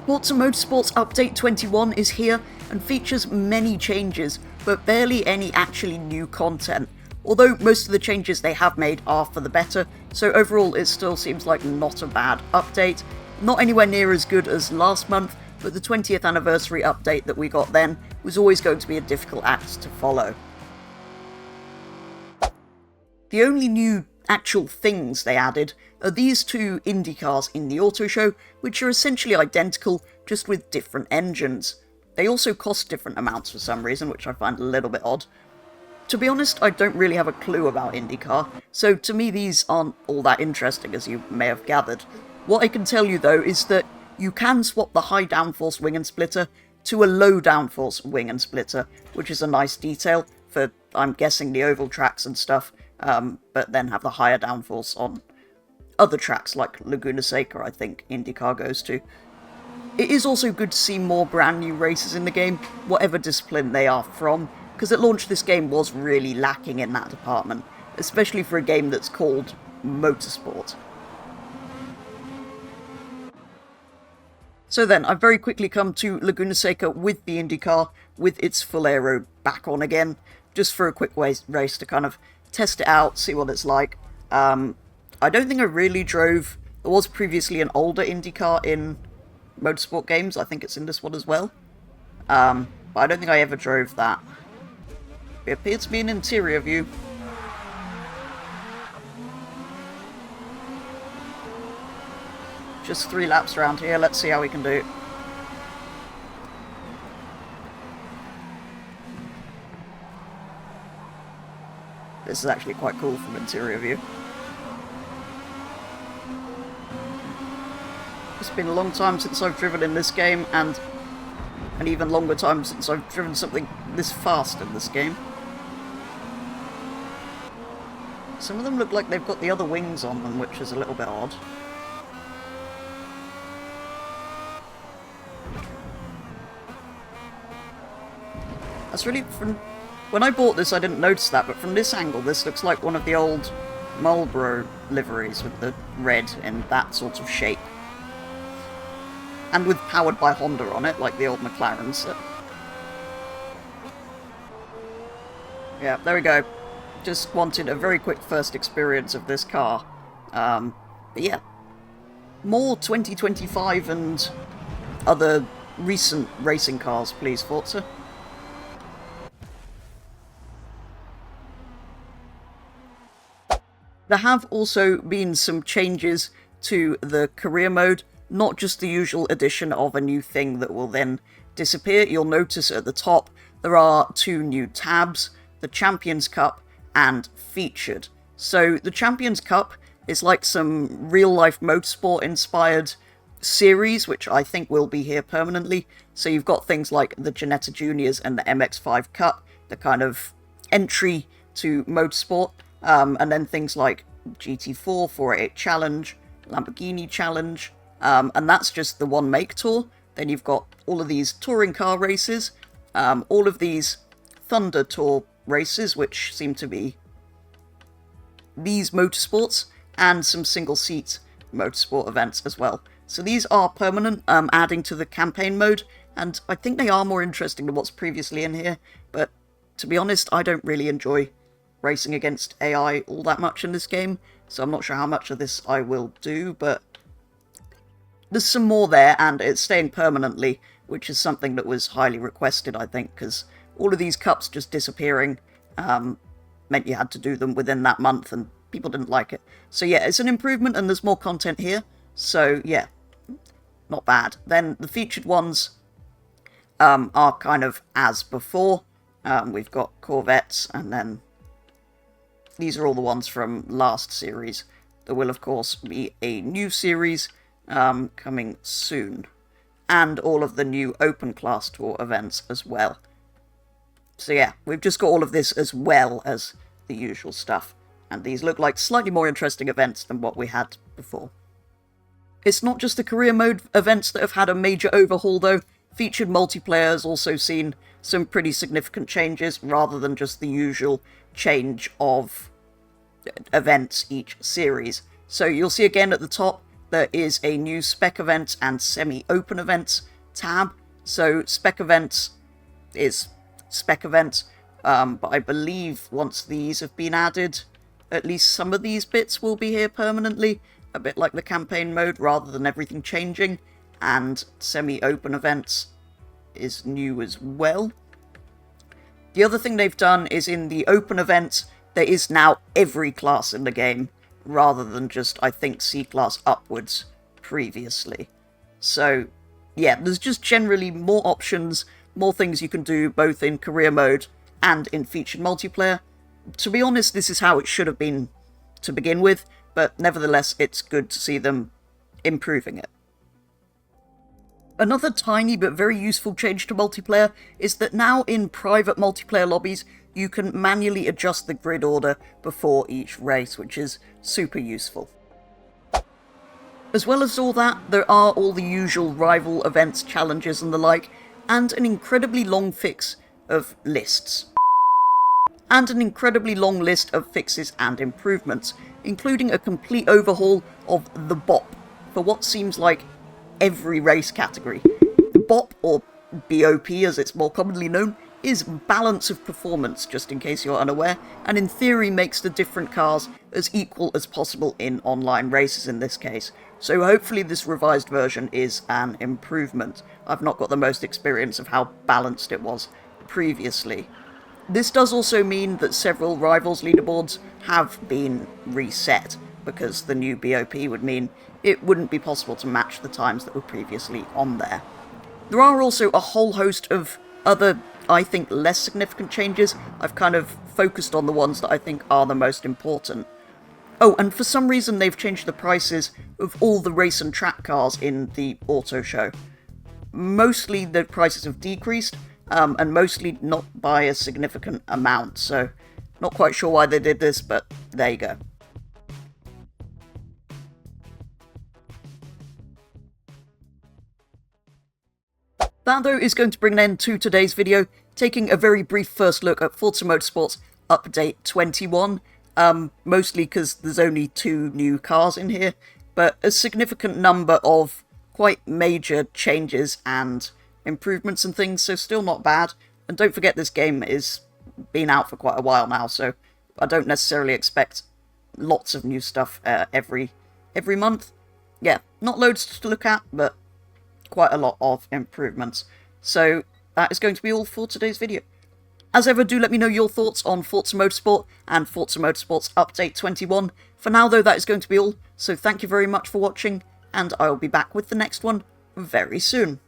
Forza Motorsport's Update 21 is here and features many changes, but barely any actually new content. Although most of the changes they have made are for the better, so overall it still seems like not a bad update. Not anywhere near as good as last month, but the 20th anniversary update that we got then was always going to be a difficult act to follow. The only new actual things they added are these two Indycars in the auto show, which are essentially identical, just with different engines. They also cost different amounts for some reason, which I find a little bit odd. To be honest, I don't really have a clue about IndyCar, so to me these aren't all that interesting, as you may have gathered. What I can tell you though is that you can swap the high downforce wing and splitter to a low downforce wing and splitter, which is a nice detail for, I'm guessing, the oval tracks and stuff, but then have the higher downforce on other tracks like Laguna Seca, I think IndyCar goes to. It is also good to see more brand new races in the game, whatever discipline they are from, because at launch this game was really lacking in that department, especially for a game that's called Motorsport. So then, I've very quickly come to Laguna Seca with the IndyCar, with its full aero back on again, just for a quick race to kind of test it out, see what it's like. I don't think I really drove. There was previously an older IndyCar in Motorsport games, I think it's in this one as well. But I don't think I ever drove that. It appears to be an interior view. Just 3 laps around here, let's see how we can do. This is actually quite cool from interior view. It's been a long time since I've driven in this game, and an even longer time since I've driven something this fast in this game. Some of them look like they've got the other wings on them, which is a little bit odd. That's really, when I bought this I didn't notice that, but from this angle this looks like one of the old Marlboro liveries with the red in that sort of shape. And with powered by Honda on it, like the old McLarens. Yeah, there we go. Just wanted a very quick first experience of this car. But yeah. More 2025 and other recent racing cars, please, Forza. There have also been some changes to the career mode, not just the usual addition of a new thing that will then disappear. You'll notice at the top there are 2 new tabs, the Champions Cup and Featured. So the Champions Cup is like some real-life motorsport inspired series, which I think will be here permanently. So you've got things like the Ginetta Juniors and the MX-5 Cup, the kind of entry to motorsport. And then things like GT4, 488 Challenge, Lamborghini Challenge, and that's just the one make tour. Then you've got all of these touring car races, all of these Thunder Tour races, which seem to be these motorsports, and some single-seat motorsport events as well. So these are permanent, adding to the campaign mode, and I think they are more interesting than what's previously in here, but to be honest, I don't really enjoy racing against AI all that much in this game, so I'm not sure how much of this I will do, but there's some more there, and it's staying permanently, which is something that was highly requested, I think, because all of these cups just disappearing meant you had to do them within that month, and people didn't like it. So yeah, it's an improvement, and there's more content here, so yeah, not bad. Then the featured ones are kind of as before. We've got Corvettes, and then these are all the ones from last series. There will, of course, be a new series coming soon. And all of the new Open Class Tour events as well. So yeah, we've just got all of this as well as the usual stuff. And these look like slightly more interesting events than what we had before. It's not just the career mode events that have had a major overhaul though. Featured multiplayer has also seen some pretty significant changes, rather than just the usual change of events each series. So you'll see again at the top, there is a new spec events and semi-open events tab. So spec events is spec events, but I believe once these have been added, at least some of these bits will be here permanently, a bit like the campaign mode, rather than everything changing. And semi-open events is new as well. The other thing they've done is in the open events, there is now every class in the game, rather than just, I think, C-class upwards previously. So, yeah, there's just generally more options, more things you can do, both in career mode and in featured multiplayer. To be honest, this is how it should have been to begin with, but nevertheless, it's good to see them improving it. Another tiny but very useful change to multiplayer is that now in private multiplayer lobbies, you can manually adjust the grid order before each race, which is super useful. As well as all that, there are all the usual rival events, challenges and the like, and an incredibly long fix of lists. And an incredibly long list of fixes and improvements, including a complete overhaul of the BOP for what seems like every race category. The BOP, or BOP as it's more commonly known, is balance of performance, just in case you're unaware, and in theory makes the different cars as equal as possible in online races in this case. So hopefully this revised version is an improvement. I've not got the most experience of how balanced it was previously. This does also mean that several rivals leaderboards have been reset, because the new BOP would mean it wouldn't be possible to match the times that were previously on there. There are also a whole host of other, I think, less significant changes. I've kind of focused on the ones that I think are the most important. Oh, and for some reason they've changed the prices of all the race and track cars in the auto show. Mostly the prices have decreased, and mostly not by a significant amount, so not quite sure why they did this, but there you go. That, though, is going to bring an end to today's video, taking a very brief first look at Forza Motorsport's Update 21, mostly because there's only 2 new cars in here, but a significant number of quite major changes and improvements and things, so still not bad. And don't forget, this game is been out for quite a while now, so I don't necessarily expect lots of new stuff every month. Yeah, not loads to look at, but quite a lot of improvements. So that is going to be all for today's video. As ever, do let me know your thoughts on Forza Motorsport and Forza Motorsport's Update 21. For now, though, that is going to be all, so thank you very much for watching, and I will be back with the next one very soon.